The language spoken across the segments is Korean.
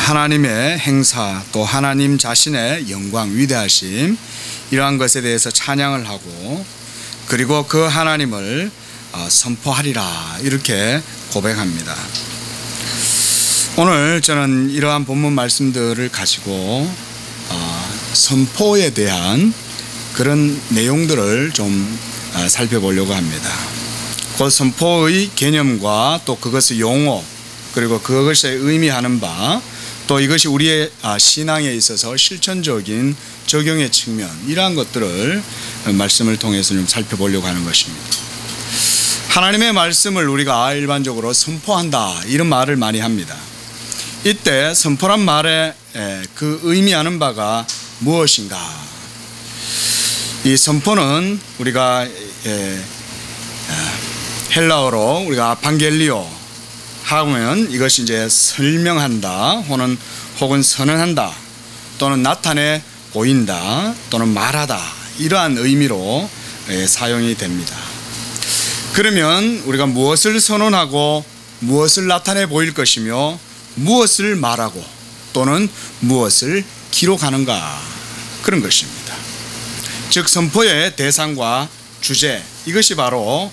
하나님의 행사 또 하나님 자신의 영광 위대하심 이러한 것에 대해서 찬양을 하고 그리고 그 하나님을 선포하리라 이렇게 고백합니다. 오늘 저는 이러한 본문 말씀들을 가지고 선포에 대한 그런 내용들을 좀 살펴보려고 합니다. 그 선포의 개념과 또 그것의 용어 그리고 그것이 의미하는 바 또 이것이 우리의 신앙에 있어서 실천적인 적용의 측면 이러한 것들을 말씀을 통해서 좀 살펴보려고 하는 것입니다. 하나님의 말씀을 우리가 일반적으로 선포한다 이런 말을 많이 합니다. 이때 선포란 말에 그 의미하는 바가 무엇인가? 이 선포는 우리가 헬라어로 우리가 아판겔리오 하면 이것이 이제 설명한다 혹은 선언한다 또는 나타내 보인다 또는 말하다 이러한 의미로 사용이 됩니다. 그러면 우리가 무엇을 선언하고 무엇을 나타내 보일 것이며 무엇을 말하고 또는 무엇을 기록하는가 그런 것입니다. 즉 선포의 대상과 주제 이것이 바로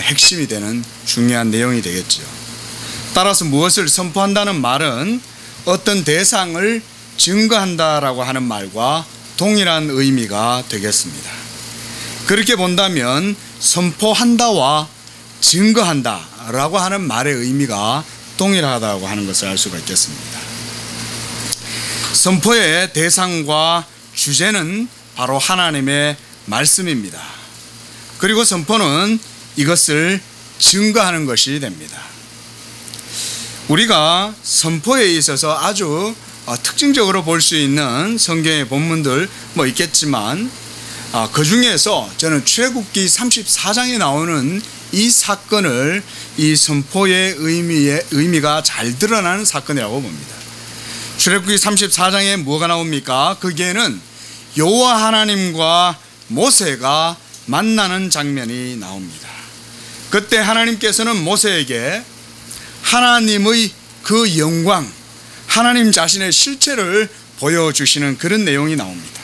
핵심이 되는 중요한 내용이 되겠죠. 따라서 무엇을 선포한다는 말은 어떤 대상을 증거한다라고 하는 말과 동일한 의미가 되겠습니다. 그렇게 본다면 선포한다와 증거한다라고 하는 말의 의미가 동일하다고 하는 것을 알 수가 있겠습니다. 선포의 대상과 주제는 바로 하나님의 말씀입니다. 그리고 선포는 이것을 증거하는 것이 됩니다. 우리가 선포에 있어서 아주 특징적으로 볼 수 있는 성경의 본문들 있겠지만 그 중에서 저는 출애굽기 34장에 나오는 이 사건을 이 선포의 의미가 잘 드러나는 사건이라고 봅니다. 출애굽기 34장에 뭐가 나옵니까? 거기에는 여호와 하나님과 모세가 만나는 장면이 나옵니다. 그때 하나님께서는 모세에게 하나님의 그 영광, 하나님 자신의 실체를 보여주시는 그런 내용이 나옵니다.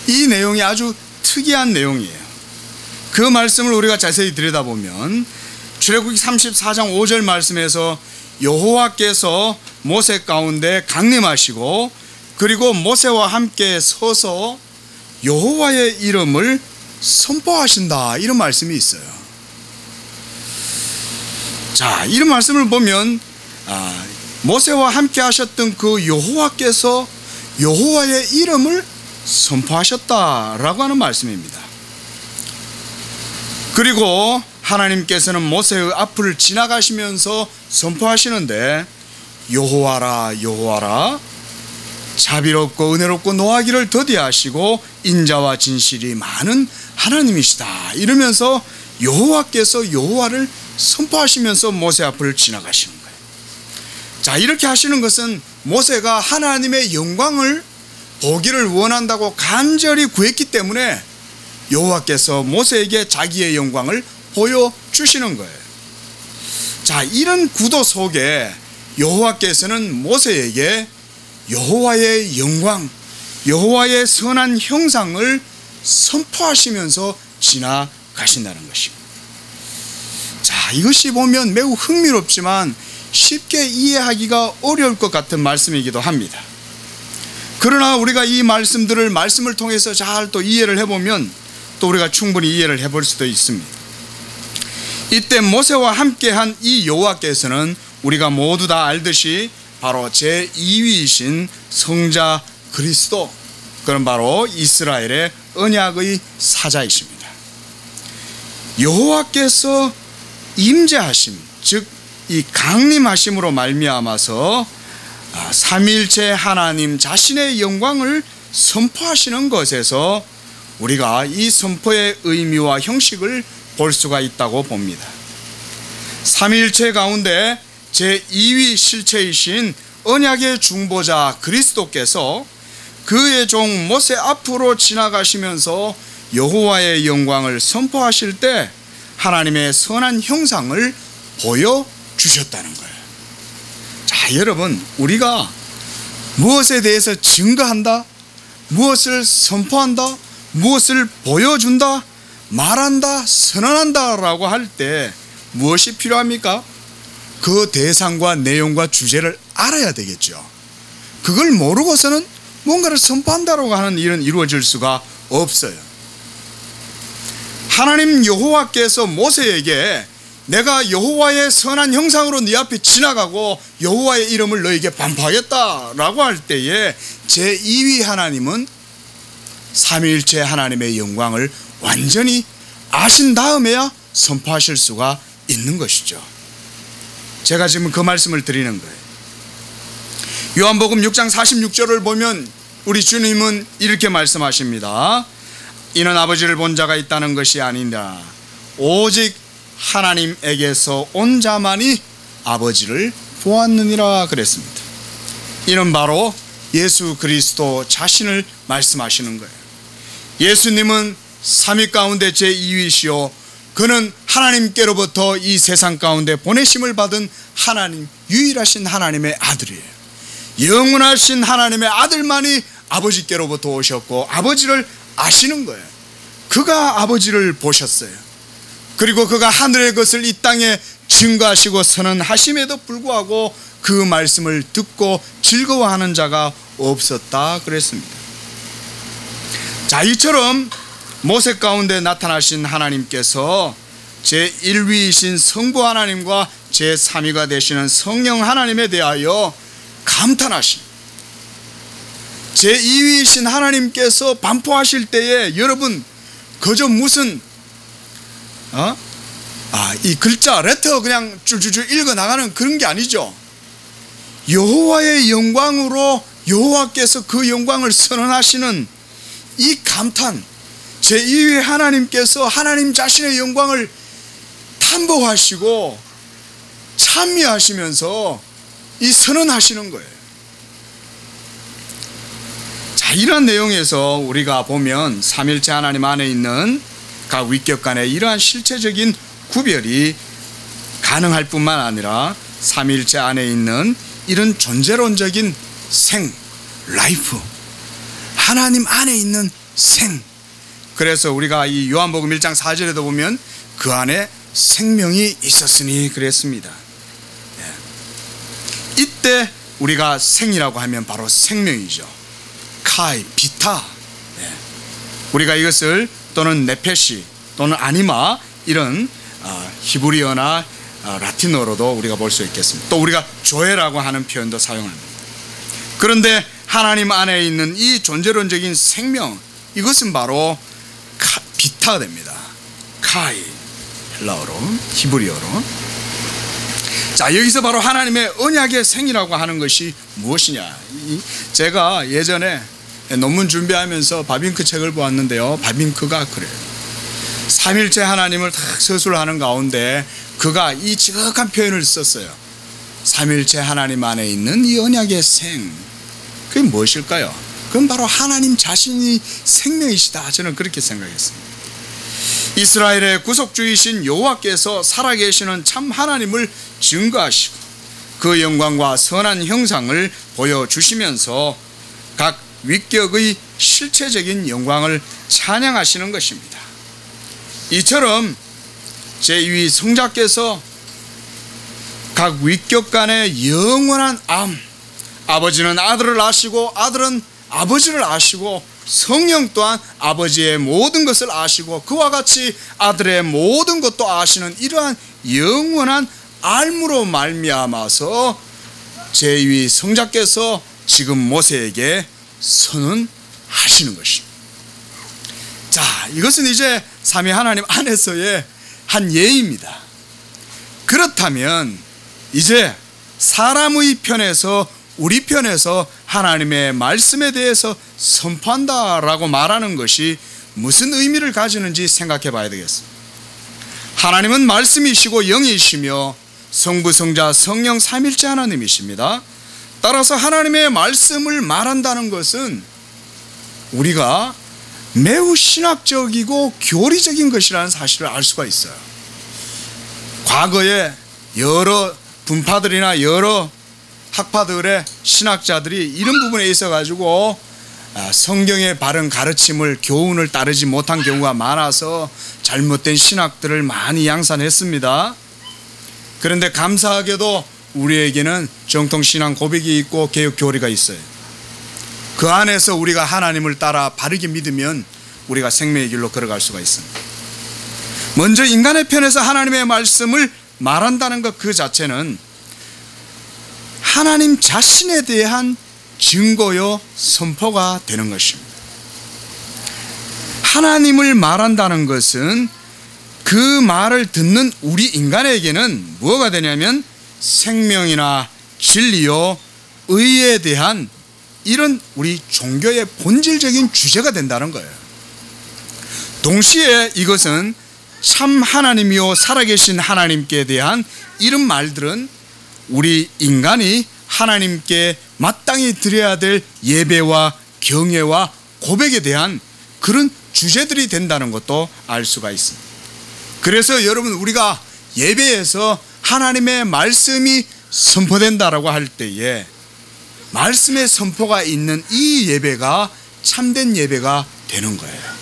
이 내용이 아주 특이한 내용이에요. 그 말씀을 우리가 자세히 들여다보면 출애굽기 34장 5절 말씀에서 여호와께서 모세 가운데 강림하시고 그리고 모세와 함께 서서 여호와의 이름을 선포하신다 이런 말씀이 있어요. 자, 이런 말씀을 보면 모세와 함께 하셨던 그 여호와께서 여호와의 이름을 선포하셨다라고 하는 말씀입니다. 그리고 하나님께서는 모세의 앞을 지나가시면서 선포하시는데 여호와라 여호와라 자비롭고 은혜롭고 노하기를 더디하시고 인자와 진실이 많은 하나님이시다 이러면서 여호와께서 여호와를 선포하시면서 모세 앞을 지나가시는 거예요. 자, 이렇게 하시는 것은 모세가 하나님의 영광을 보기를 원한다고 간절히 구했기 때문에 여호와께서 모세에게 자기의 영광을 보여주시는 거예요. 자, 이런 구도 속에 여호와께서는 모세에게 여호와의 영광, 여호와의 선한 형상을 선포하시면서 지나가신다는 것입니다. 자, 이것이 보면 매우 흥미롭지만 쉽게 이해하기가 어려울 것 같은 말씀이기도 합니다. 그러나 우리가 이 말씀을 통해서 잘 또 이해를 해보면 또 우리가 충분히 이해를 해볼 수도 있습니다. 이때 모세와 함께한 이 여호와께서는 우리가 모두 다 알듯이 바로 제2위이신 성자 그리스도, 그런 바로 이스라엘의 언약의 사자이십니다. 여호와께서 임재하심, 즉 이 강림하심으로 말미암아서 삼위일체 하나님 자신의 영광을 선포하시는 것에서 우리가 이 선포의 의미와 형식을 볼 수가 있다고 봅니다. 삼위일체 가운데 제2위 실체이신 언약의 중보자 그리스도께서 그의 종 모세 앞으로 지나가시면서 여호와의 영광을 선포하실 때 하나님의 선한 형상을 보여주셨다는 거예요. 자, 여러분, 우리가 무엇에 대해서 증거한다, 무엇을 선포한다, 무엇을 보여준다, 말한다, 선언한다 라고 할 때 무엇이 필요합니까? 그 대상과 내용과 주제를 알아야 되겠죠. 그걸 모르고서는 뭔가를 선포한다라고 하는 일은 이루어질 수가 없어요. 하나님 여호와께서 모세에게 내가 여호와의 선한 형상으로 네 앞에 지나가고 여호와의 이름을 너에게 반포하겠다라고 할 때에 제2위 하나님은 삼위일체 하나님의 영광을 완전히 아신 다음에야 선포하실 수가 있는 것이죠. 제가 지금 그 말씀을 드리는 거예요. 요한복음 6장 46절을 보면 우리 주님은 이렇게 말씀하십니다. 이는 아버지를 본 자가 있다는 것이 아니라 오직 하나님에게서 온 자만이 아버지를 보았느니라 그랬습니다. 이는 바로 예수 그리스도 자신을 말씀하시는 거예요. 예수님은 삼위 가운데 제2위시요 그는 하나님께로부터 이 세상 가운데 보내심을 받은 하나님, 유일하신 하나님의 아들이에요. 영원하신 하나님의 아들만이 아버지께로부터 오셨고 아버지를 아시는 거예요. 그가 아버지를 보셨어요. 그리고 그가 하늘의 것을 이 땅에 증거하시고 선언하심에도 불구하고 그 말씀을 듣고 즐거워하는 자가 없었다 그랬습니다. 자, 이처럼 모세 가운데 나타나신 하나님께서 제1위이신 성부 하나님과 제3위가 되시는 성령 하나님에 대하여 감탄하신 제2위이신 하나님께서 반포하실 때에 여러분 그저 무슨 이 글자 레터 그냥 줄줄줄 읽어 나가는 그런 게 아니죠. 여호와의 영광으로 여호와께서 그 영광을 선언하시는 이 감탄, 제2위 하나님께서 하나님 자신의 영광을 탐복하시고 찬미하시면서 이 선언하시는 거예요. 자, 이런 내용에서 우리가 보면 삼일체 하나님 안에 있는 각 위격 간의 이러한 실체적인 구별이 가능할 뿐만 아니라 삼일체 안에 있는 이런 존재론적인 생, 라이프, 하나님 안에 있는 생. 그래서 우리가 이 요한복음 1장 4절에도 보면 그 안에 생명이 있었으니 그랬습니다. 이때 우리가 생이라고 하면 바로 생명이죠. 카이, 비타. 우리가 이것을 또는 네페시 또는 아니마 이런 히브리어나 라틴어로도 우리가 볼 수 있겠습니다. 또 우리가 조에라고 하는 표현도 사용합니다. 그런데 하나님 안에 있는 이 존재론적인 생명, 이것은 바로 비타가 됩니다. 카이, 헬라어로, 히브리어로. 자, 여기서 바로 하나님의 언약의 생이라고 하는 것이 무엇이냐. 제가 예전에 논문 준비하면서 바빙크 책을 보았는데요, 바빙크가 그래요. 삼일체 하나님을 딱 서술하는 가운데 그가 이 지극한 표현을 썼어요. 삼일체 하나님 안에 있는 이 언약의 생, 그게 무엇일까요? 그건 바로 하나님 자신이 생명이시다. 저는 그렇게 생각했습니다. 이스라엘의 구속주이신 여호와께서 살아계시는 참 하나님을 증거하시고 그 영광과 선한 형상을 보여주시면서 각 위격의 실체적인 영광을 찬양하시는 것입니다. 이처럼 제2위 성자께서 각 위격 간의 영원한 암, 아버지는 아들을 아시고 아들은 아버지를 아시고 성령 또한 아버지의 모든 것을 아시고 그와 같이 아들의 모든 것도 아시는 이러한 영원한 알므로 말미암아서 제2위 성자께서 지금 모세에게 선언하시는 것입니다. 자, 이것은 이제 삼위 하나님 안에서의 한 예입니다. 그렇다면 이제 사람의 편에서, 우리 편에서 하나님의 말씀에 대해서 선포한다라고 말하는 것이 무슨 의미를 가지는지 생각해 봐야 되겠습니다. 하나님은 말씀이시고 영이시며 성부, 성자, 성령 삼일체 하나님이십니다. 따라서 하나님의 말씀을 말한다는 것은 우리가 매우 신학적이고 교리적인 것이라는 사실을 알 수가 있어요. 과거에 여러 분파들이나 여러 학파들의 신학자들이 이런 부분에 있어 가지고 성경의 바른 가르침을 교훈을 따르지 못한 경우가 많아서 잘못된 신학들을 많이 양산했습니다. 그런데 감사하게도 우리에게는 정통신앙 고백이 있고 개혁 교리가 있어요. 그 안에서 우리가 하나님을 따라 바르게 믿으면 우리가 생명의 길로 걸어갈 수가 있습니다. 먼저 인간의 편에서 하나님의 말씀을 말한다는 것 그 자체는 하나님 자신에 대한 증거요 선포가 되는 것입니다. 하나님을 말한다는 것은 그 말을 듣는 우리 인간에게는 뭐가 되냐면 생명이나 진리요 의에 대한 이런 우리 종교의 본질적인 주제가 된다는 거예요. 동시에 이것은 참 하나님이요 살아계신 하나님께 대한 이런 말들은 우리 인간이 하나님께 마땅히 드려야 될 예배와 경외와 고백에 대한 그런 주제들이 된다는 것도 알 수가 있습니다. 그래서 여러분 우리가 예배에서 하나님의 말씀이 선포된다라고 할 때에 말씀의 선포가 있는 이 예배가 참된 예배가 되는 거예요.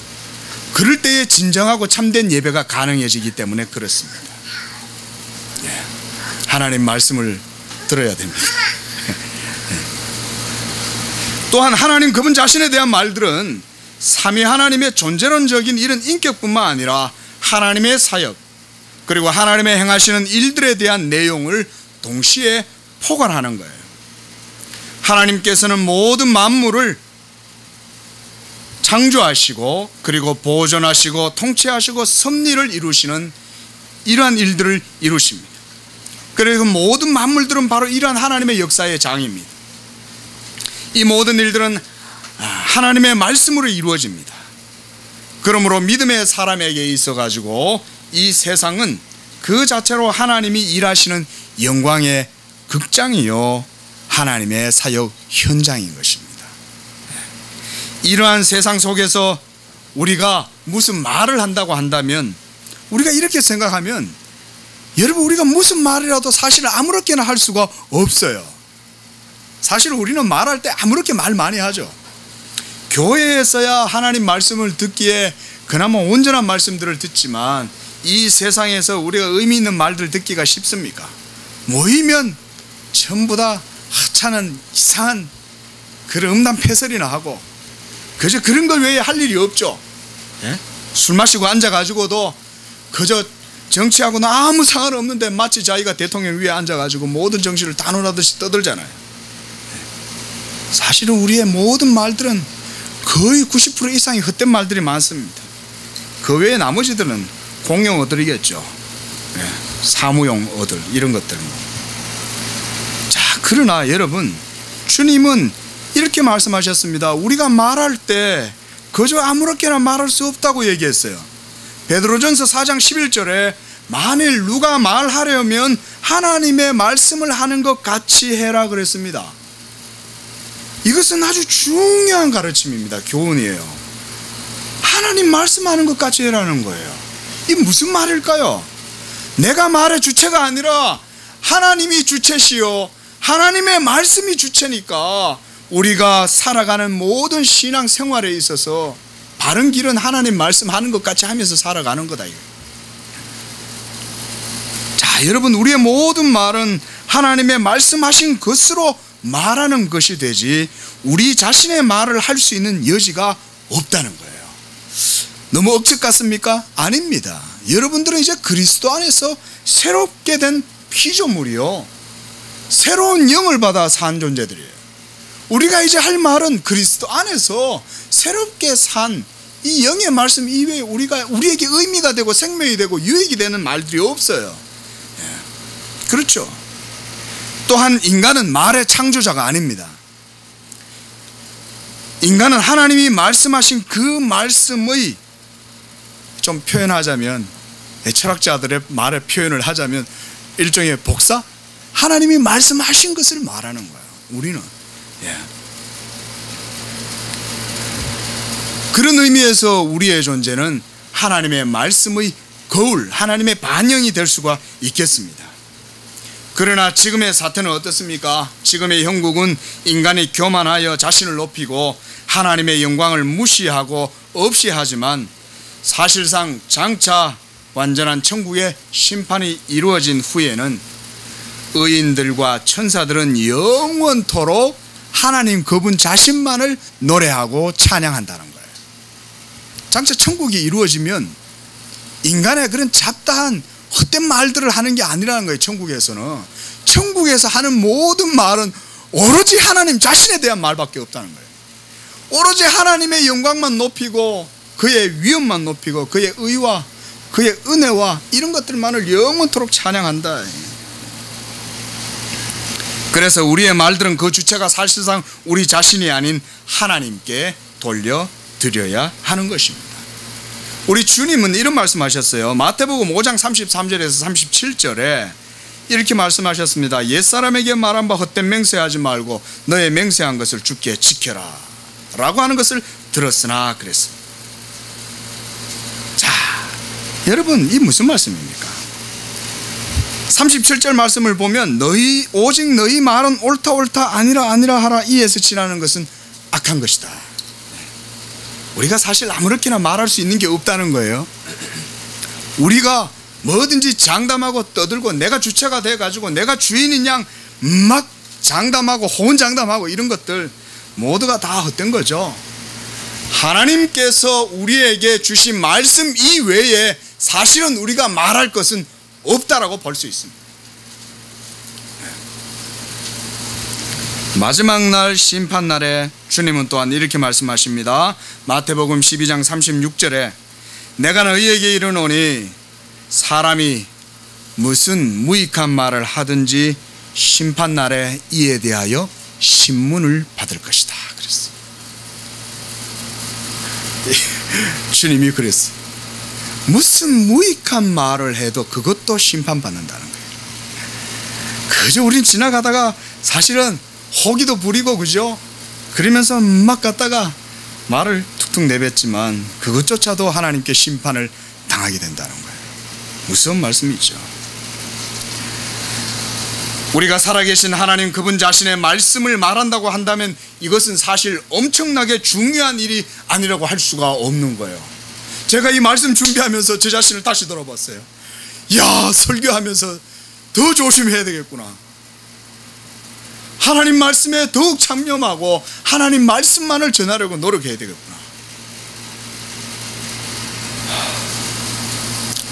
그럴 때에 진정하고 참된 예배가 가능해지기 때문에 그렇습니다. 하나님 말씀을 들어야 됩니다. 또한 하나님 그분 자신에 대한 말들은 삼위 하나님의 존재론적인 이런 인격뿐만 아니라 하나님의 사역 그리고 하나님의 행하시는 일들에 대한 내용을 동시에 포괄하는 거예요. 하나님께서는 모든 만물을 창조하시고 그리고 보존하시고 통치하시고 섭리를 이루시는 이러한 일들을 이루십니다. 그리고 모든 만물들은 바로 이러한 하나님의 역사의 장입니다. 이 모든 일들은 하나님의 말씀으로 이루어집니다. 그러므로 믿음의 사람에게 있어 가지고 이 세상은 그 자체로 하나님이 일하시는 영광의 극장이요 하나님의 사역 현장인 것입니다. 이러한 세상 속에서 우리가 무슨 말을 한다고 한다면 우리가 이렇게 생각하면 여러분 우리가 무슨 말이라도 사실 아무렇게나 할 수가 없어요. 사실 우리는 말할 때 아무렇게 말 많이 하죠. 교회에서야 하나님 말씀을 듣기에 그나마 온전한 말씀들을 듣지만 이 세상에서 우리가 의미 있는 말들 듣기가 쉽습니까? 모이면 전부 다 하찮은 이상한 그런 음란 패설이나 하고 그저 그런 것 외에 할 일이 없죠. 술 마시고 앉아가지고도 그저 정치하고는 아무 상관없는데 마치 자기가 대통령 위에 앉아가지고 모든 정치를 다 논하듯이 떠들잖아요. 사실은 우리의 모든 말들은 거의 90% 이상이 헛된 말들이 많습니다. 그 외에 나머지들은 공용어들이겠죠. 사무용어들 이런 것들. 자, 그러나 여러분 주님은 이렇게 말씀하셨습니다. 우리가 말할 때 그저 아무렇게나 말할 수 없다고 얘기했어요. 베드로전서 4장 11절에 만일 누가 말하려면 하나님의 말씀을 하는 것 같이 해라 그랬습니다. 이것은 아주 중요한 가르침입니다. 교훈이에요. 하나님 말씀하는 것 같이 해라는 거예요. 이게 무슨 말일까요? 내가 말의 주체가 아니라 하나님이 주체시요 하나님의 말씀이 주체니까 우리가 살아가는 모든 신앙 생활에 있어서 바른 길은 하나님 말씀하는 것 같이 하면서 살아가는 거다. 자, 여러분 우리의 모든 말은 하나님의 말씀하신 것으로 말하는 것이 되지 우리 자신의 말을 할 수 있는 여지가 없다는 거예요. 너무 억측 같습니까? 아닙니다. 여러분들은 이제 그리스도 안에서 새롭게 된 피조물이요 새로운 영을 받아 산 존재들이에요. 우리가 이제 할 말은 그리스도 안에서 새롭게 산 이 영의 말씀 이외에 우리에게 의미가 되고 생명이 되고 유익이 되는 말들이 없어요. 그렇죠. 또한 인간은 말의 창조자가 아닙니다. 인간은 하나님이 말씀하신 그 말씀의 좀 표현하자면 철학자들의 말의 표현을 하자면 일종의 복사? 하나님이 말씀하신 것을 말하는 거예요. 우리는 그런 의미에서 우리의 존재는 하나님의 말씀의 거울, 하나님의 반영이 될 수가 있겠습니다. 그러나 지금의 사태는 어떻습니까? 지금의 형국은 인간이 교만하여 자신을 높이고 하나님의 영광을 무시하고 없이 하지만 사실상 장차 완전한 천국의 심판이 이루어진 후에는 의인들과 천사들은 영원토록 하나님 그분 자신만을 노래하고 찬양한다는 거예요. 장차 천국이 이루어지면 인간의 그런 잡다한 헛된 말들을 하는 게 아니라는 거예요. 천국에서는 천국에서 하는 모든 말은 오로지 하나님 자신에 대한 말밖에 없다는 거예요. 오로지 하나님의 영광만 높이고 그의 위엄만 높이고 그의 의와 그의 은혜와 이런 것들만을 영원토록 찬양한다. 그래서 우리의 말들은 그 주체가 사실상 우리 자신이 아닌 하나님께 돌려드려야 하는 것입니다. 우리 주님은 이런 말씀하셨어요. 마태복음 5장 33절에서 37절에 이렇게 말씀하셨습니다. 옛사람에게 말한 바 헛된 맹세하지 말고 너의 맹세한 것을 주께 지켜라 라고 하는 것을 들었으나 그랬습니다. 자, 여러분 이 무슨 말씀입니까? 37절 말씀을 보면 오직 너희 말은 옳다 아니라 하라 이에서 지나는 것은 악한 것이다. 우리가 사실 아무렇게나 말할 수 있는 게 없다는 거예요. 우리가 뭐든지 장담하고 떠들고 내가 주체가 돼가지고 내가 주인인 양 막 장담하고 호언장담하고 이런 것들 모두가 다 헛된 거죠. 하나님께서 우리에게 주신 말씀 이외에 사실은 우리가 말할 것은 없다라고 볼 수 있습니다. 마지막 날 심판날에 주님은 또한 이렇게 말씀하십니다. 마태복음 12장 36절에 내가 너희에게 이르노니 사람이 무슨 무익한 말을 하든지 심판날에 이에 대하여 신문을 받을 것이다 그랬어요. 주님이 그랬어요. 무슨 무익한 말을 해도 그것도 심판받는다는 거예요. 그저 우린 지나가다가 사실은 호기도 부리고 그죠? 그러면서 막 갔다가 말을 툭툭 내뱉지만 그것조차도 하나님께 심판을 당하게 된다는 거예요. 무서운 말씀이죠. 우리가 살아계신 하나님 그분 자신의 말씀을 말한다고 한다면 이것은 사실 엄청나게 중요한 일이 아니라고 할 수가 없는 거예요. 제가 이 말씀 준비하면서 제 자신을 다시 돌아봤어요. 야, 설교하면서 더 조심해야 되겠구나. 하나님 말씀에 더욱 창념하고 하나님 말씀만을 전하려고 노력해야 되겠구나.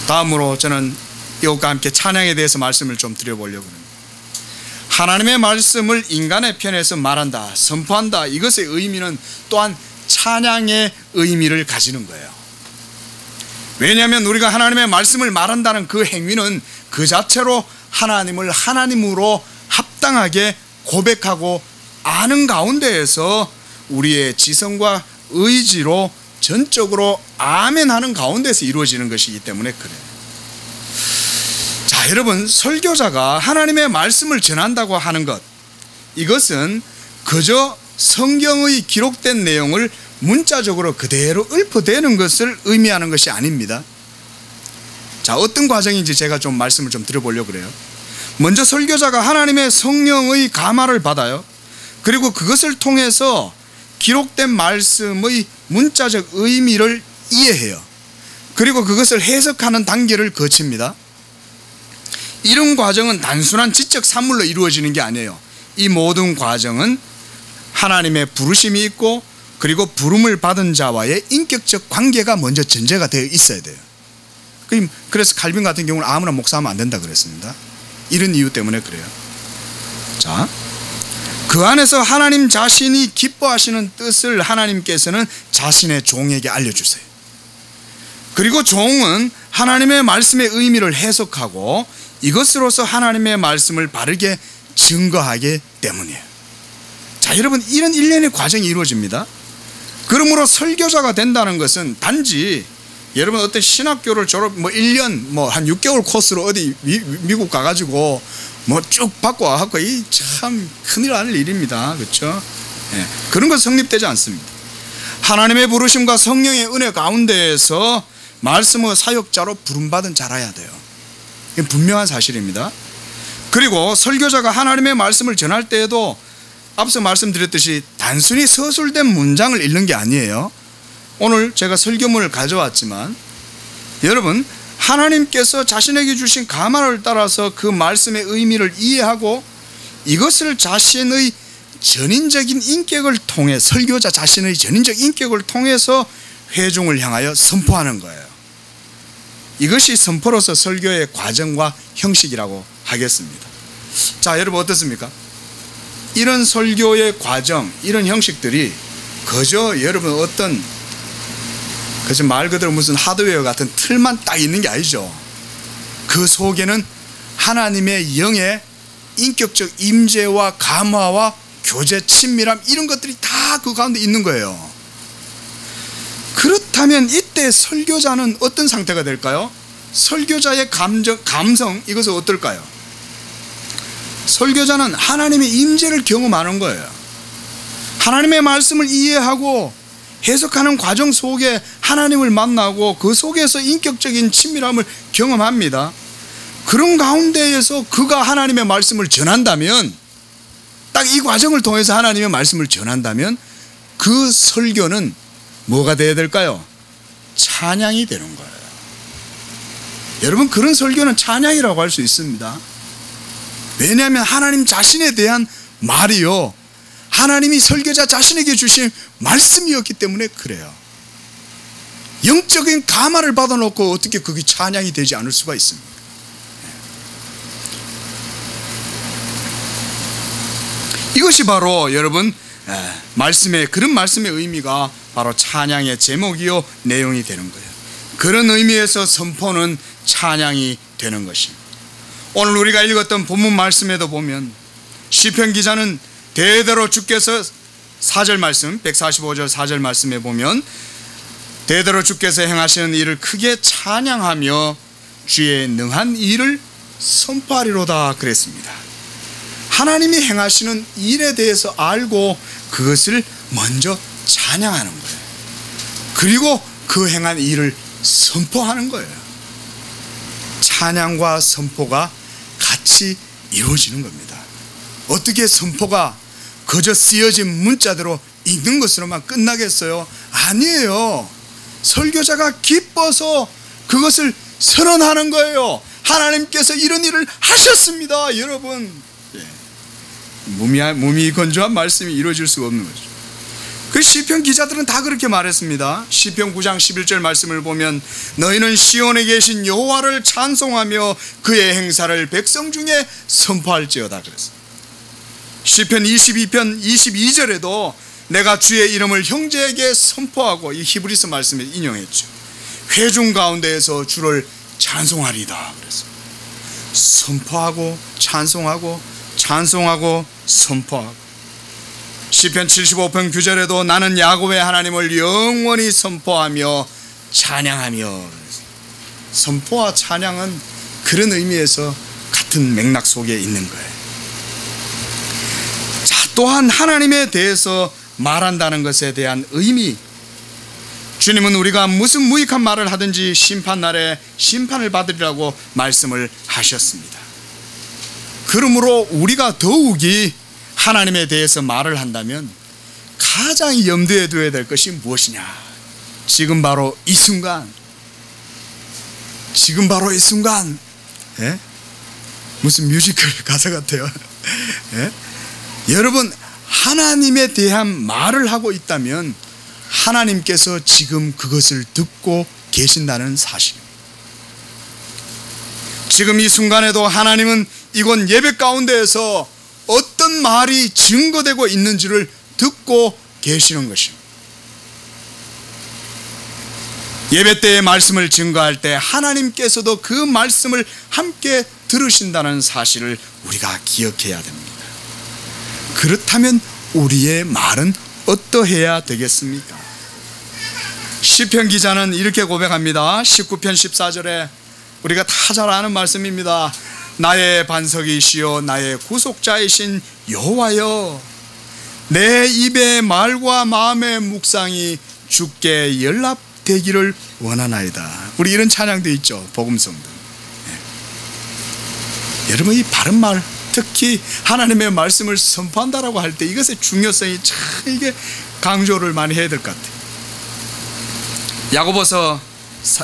다음으로 저는 이것과 함께 찬양에 대해서 말씀을 좀 드려보려고 합니다. 하나님의 말씀을 인간의 편에서 말한다, 선포한다, 이것의 의미는 또한 찬양의 의미를 가지는 거예요. 왜냐하면 우리가 하나님의 말씀을 말한다는 그 행위는 그 자체로 하나님을 하나님으로 합당하게 고백하고 아는 가운데에서 우리의 지성과 의지로 전적으로 아멘하는 가운데서 이루어지는 것이기 때문에 그래요. 자, 여러분, 설교자가 하나님의 말씀을 전한다고 하는 것, 이것은 그저 성경의 기록된 내용을 문자적으로 그대로 읊어대는 것을 의미하는 것이 아닙니다. 자, 어떤 과정인지 제가 좀 말씀을 좀 드려보려고 그래요. 먼저 설교자가 하나님의 성령의 감화를 받아요. 그리고 그것을 통해서 기록된 말씀의 문자적 의미를 이해해요. 그리고 그것을 해석하는 단계를 거칩니다. 이런 과정은 단순한 지적 산물로 이루어지는 게 아니에요. 이 모든 과정은 하나님의 부르심이 있고 그리고 부름을 받은 자와의 인격적 관계가 먼저 전제가 되어 있어야 돼요. 그래서 칼빈 같은 경우는 아무나 목사하면 안 된다 그랬습니다. 이런 이유 때문에 그래요. 자, 그 안에서 하나님 자신이 기뻐하시는 뜻을 하나님께서는 자신의 종에게 알려주세요. 그리고 종은 하나님의 말씀의 의미를 해석하고 이것으로서 하나님의 말씀을 바르게 증거하기 때문이에요. 자, 여러분, 이런 일련의 과정이 이루어집니다. 그러므로 설교자가 된다는 것은 단지 여러분 어떤 신학교를 졸업 1년 한 6개월 코스로 어디 미국 가가지고 쭉 받고 와갖고 이 참 큰일 날 일입니다. 그렇죠? 예, 그런 것 성립되지 않습니다. 하나님의 부르심과 성령의 은혜 가운데에서 말씀의 사역자로 부름받은 자라야 돼요. 이건 분명한 사실입니다. 그리고 설교자가 하나님의 말씀을 전할 때에도 앞서 말씀드렸듯이 단순히 서술된 문장을 읽는 게 아니에요. 오늘 제가 설교문을 가져왔지만 여러분, 하나님께서 자신에게 주신 가마를 따라서 그 말씀의 의미를 이해하고 이것을 자신의 전인적인 인격을 통해, 설교자 자신의 전인적 인격을 통해서 회중을 향하여 선포하는 거예요. 이것이 선포로서 설교의 과정과 형식이라고 하겠습니다. 자, 여러분 어떻습니까? 이런 설교의 과정, 이런 형식들이 그저 여러분 어떤 그저 말 그대로 무슨 하드웨어 같은 틀만 딱 있는 게 아니죠. 그 속에는 하나님의 영의 인격적 임재와 감화와 교제, 친밀함, 이런 것들이 다 그 가운데 있는 거예요. 그렇다면 이때 설교자는 어떤 상태가 될까요? 설교자의 감성, 이것은 어떨까요? 설교자는 하나님의 임재를 경험하는 거예요. 하나님의 말씀을 이해하고 해석하는 과정 속에 하나님을 만나고 그 속에서 인격적인 친밀함을 경험합니다. 그런 가운데에서 그가 하나님의 말씀을 전한다면, 딱 이 과정을 통해서 하나님의 말씀을 전한다면 그 설교는 뭐가 되어야 될까요? 찬양이 되는 거예요. 여러분, 그런 설교는 찬양이라고 할 수 있습니다. 왜냐하면 하나님 자신에 대한 말이요, 하나님이 설교자 자신에게 주신 말씀이었기 때문에 그래요. 영적인 감화를 받아놓고 어떻게 그게 찬양이 되지 않을 수가 있습니까? 이것이 바로 여러분 말씀의, 그런 말씀의 의미가 바로 찬양의 제목이요 내용이 되는 거예요. 그런 의미에서 선포는 찬양이 되는 것입니다. 오늘 우리가 읽었던 본문 말씀에도 보면 시편 기자는 대대로 주께서 4절 말씀, 145절 4절 말씀에 보면 대대로 주께서 행하시는 일을 크게 찬양하며 주의 능한 일을 선포하리로다 그랬습니다. 하나님이 행하시는 일에 대해서 알고 그것을 먼저 찬양하는 거예요. 그리고 그 행한 일을 선포하는 거예요. 찬양과 선포가 같이 이루어지는 겁니다. 어떻게 선포가 그저 쓰여진 문자대로 읽는 것으로만 끝나겠어요? 아니에요. 설교자가 기뻐서 그것을 선언하는 거예요. 하나님께서 이런 일을 하셨습니다. 여러분, 무미건조한 말씀이 이루어질 수가 없는 거죠. 그 시편 기자들은 다 그렇게 말했습니다. 시편 9장 11절 말씀을 보면 너희는 시온에 계신 여호와를 찬송하며 그의 행사를 백성 중에 선포할지어다 그랬어요. 시편 22편 22절에도 내가 주의 이름을 형제에게 선포하고, 이 히브리서 말씀에 인용했죠. 회중 가운데에서 주를 찬송하리다 그랬어요. 선포하고 찬송하고 찬송하고 선포하고. 시편 75편 9절에도 나는 야곱의 하나님을 영원히 선포하며 찬양하며. 선포와 찬양은 그런 의미에서 같은 맥락 속에 있는 거예요. 자, 또한 하나님에 대해서 말한다는 것에 대한 의미, 주님은 우리가 무슨 무익한 말을 하든지 심판날에 심판을 받으리라고 말씀을 하셨습니다. 그러므로 우리가 더욱이 하나님에 대해서 말을 한다면 가장 염두에 둬야 될 것이 무엇이냐? 지금 바로 이 순간, 지금 바로 이 순간. 예? 무슨 뮤지컬 가사 같아요. 예? 여러분, 하나님에 대한 말을 하고 있다면 하나님께서 지금 그것을 듣고 계신다는 사실입니다. 지금 이 순간에도 하나님은 이곳 예배 가운데에서 어떤 말이 증거되고 있는지를 듣고 계시는 것입니다. 예배 때의 말씀을 증거할 때 하나님께서도 그 말씀을 함께 들으신다는 사실을 우리가 기억해야 됩니다. 그렇다면 우리의 말은 어떠해야 되겠습니까? 시편 기자는 이렇게 고백합니다. 19편 14절에 우리가 다 잘 아는 말씀입니다. 나의 반석이시여 나의 구속자이신 여호와여, 내 입의 말과 마음의 묵상이 주께 연락되기를 원하나이다. 우리 이런 찬양도 있죠. 복음성도. 여러분, 이 바른 말, 특히 하나님의 말씀을 선포한다라고 할 때 이것의 중요성이 참 이게 강조를 많이 해야 될 것 같아요.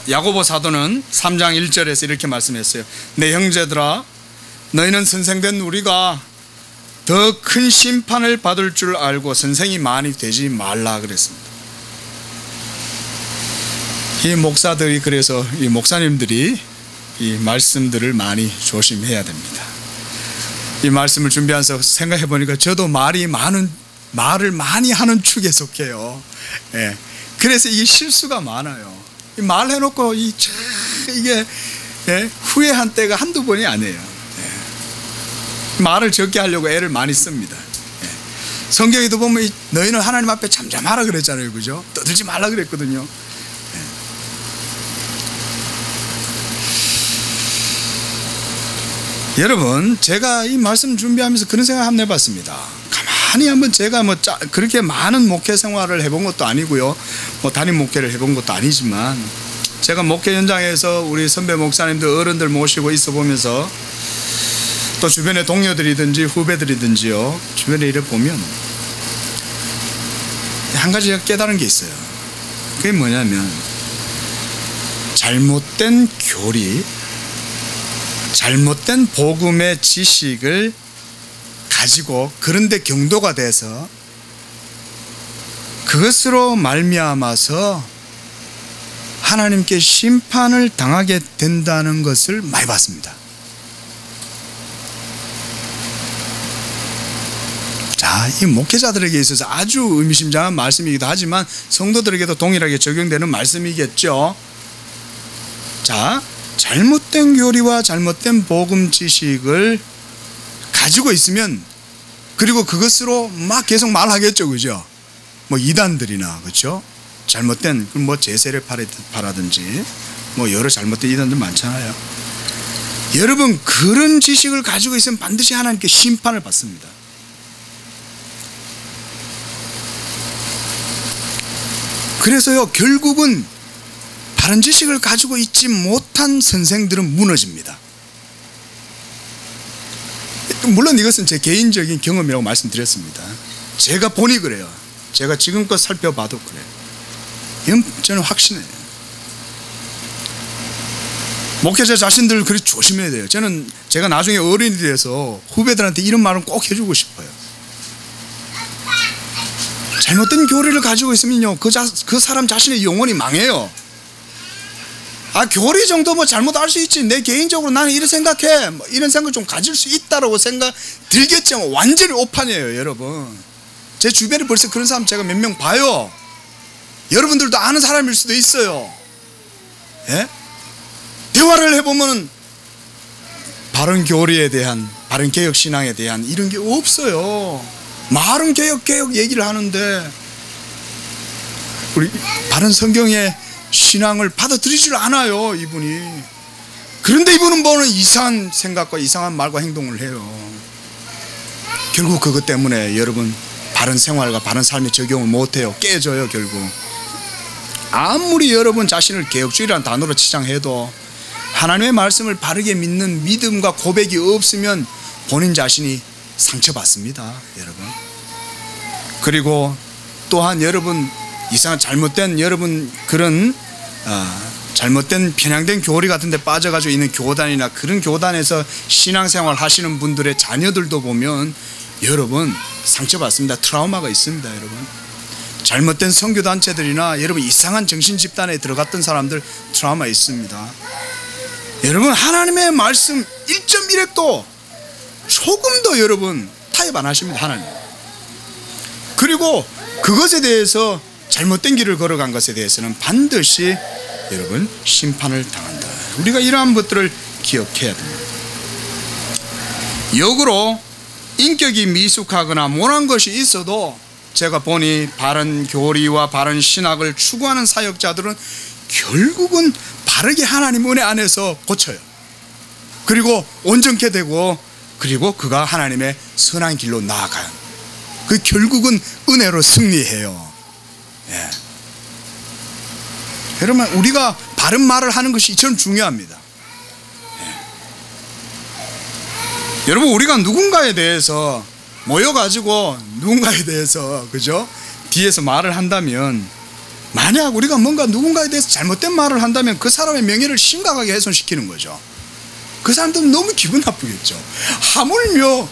야고보 사도는 3장 1절에서 이렇게 말씀했어요. 내 형제들아, 너희는 선생된 우리가 더 큰 심판을 받을 줄 알고 선생이 많이 되지 말라 그랬습니다. 이 목사들이, 그래서 이 목사님들이 이 말씀들을 많이 조심해야 됩니다. 이 말씀을 준비하면서 생각해 보니까 저도 말을 많이 하는 축에 속해요. 예. 그래서 이게 실수가 많아요. 말해놓고 이게 후회한 때가 한두 번이 아니에요. 말을 적게 하려고 애를 많이 씁니다. 성경에도 보면 너희는 하나님 앞에 잠잠하라 그랬잖아요, 그죠? 떠들지 말라 그랬거든요. 여러분, 제가 이 말씀 준비하면서 그런 생각 한번 해봤습니다. 가만히 한번 제가 그렇게 많은 목회 생활을 해본 것도 아니고요, 담임 목회를 해본 것도 아니지만, 제가 목회 현장에서 우리 선배 목사님들, 어른들 모시고 있어 보면서 또 주변의 동료들이든지 후배들이든지요, 주변에 이래 보면 한 가지 깨달은 게 있어요. 그게 뭐냐면, 잘못된 교리, 잘못된 복음의 지식을 가지고 그런데 경도가 돼서 그것으로 말미암아서 하나님께 심판을 당하게 된다는 것을 많이 봤습니다. 자, 이 목회자들에게 있어서 아주 의미심장한 말씀이기도 하지만 성도들에게도 동일하게 적용되는 말씀이겠죠. 자, 잘못된 교리와 잘못된 복음 지식을 가지고 있으면, 그리고 그것으로 막 계속 말하겠죠, 그죠? 이단들이나, 그렇죠? 잘못된 제세를 바라든지 여러 잘못된 이단들 많잖아요. 여러분, 그런 지식을 가지고 있으면 반드시 하나님께 심판을 받습니다. 그래서요, 결국은 바른 지식을 가지고 있지 못한 선생들은 무너집니다. 물론 이것은 제 개인적인 경험이라고 말씀드렸습니다. 제가 보니 그래요. 제가 지금껏 살펴봐도 그래요. 이건 저는 확신해요. 목회자 자신들 그리 조심해야 돼요. 제가 나중에 어른이 돼서 후배들한테 이런 말은 꼭 해주고 싶어요. 잘못된 교리를 가지고 있으면요, 그 사람 자신의 영혼이 망해요. 교리 정도 잘못할 수 있지, 내 개인적으로 나는 이렇게 생각해, 이런 생각 좀 가질 수 있다라고 생각 들겠지만 완전히 오판이에요, 여러분. 제 주변에 벌써 그런 사람 제가 몇 명 봐요. 여러분들도 아는 사람일 수도 있어요. 예? 대화를 해보면 바른 교리에 대한, 바른 개혁 신앙에 대한 이런 게 없어요. 말은 개혁 얘기를 하는데 우리 바른 성경의 신앙을 받아들이질 않아요, 이분이. 그런데 이분은 뭐는 이상한 생각과 이상한 말과 행동을 해요. 결국 그것 때문에 여러분 바른 생활과 바른 삶에 적용을 못해요. 깨져요, 결국. 아무리 여러분 자신을 개혁주의라는 단어로 치장해도 하나님의 말씀을 바르게 믿는 믿음과 고백이 없으면 본인 자신이 상처받습니다, 여러분. 그리고 또한 여러분 이상한 잘못된 여러분 그런 잘못된 편향된 교리 같은 데 빠져가지고 있는 교단이나 그런 교단에서 신앙생활 하시는 분들의 자녀들도 보면 여러분 상처받습니다. 트라우마가 있습니다, 여러분. 잘못된 선교단체들이나 여러분 이상한 정신집단에 들어갔던 사람들 트라우마 있습니다. 여러분 하나님의 말씀 1.1핵도 조금도 여러분 타협 안 하십니다, 하나님. 그리고 그것에 대해서 잘못된 길을 걸어간 것에 대해서는 반드시 여러분 심판을 당한다. 우리가 이러한 것들을 기억해야 됩니다. 역으로 인격이 미숙하거나 모난 것이 있어도 제가 보니 바른 교리와 바른 신학을 추구하는 사역자들은 결국은 바르게 하나님 은혜 안에서 고쳐요. 그리고 온전케 되고 그리고 그가 하나님의 선한 길로 나아가요. 그 결국은 은혜로 승리해요. 예. 여러분 우리가 바른 말을 하는 것이 이처럼 중요합니다. 예. 여러분, 우리가 누군가에 대해서 모여가지고 누군가에 대해서, 그죠? 뒤에서 말을 한다면, 만약 우리가 뭔가 누군가에 대해서 잘못된 말을 한다면 그 사람의 명예를 심각하게 훼손시키는 거죠. 그 사람들은 너무 기분 나쁘겠죠. 하물며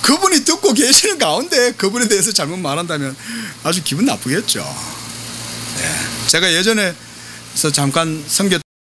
그분이 듣고 계시는 가운데 그분에 대해서 잘못 말한다면 아주 기분 나쁘겠죠. 네. 제가 예전에 잠깐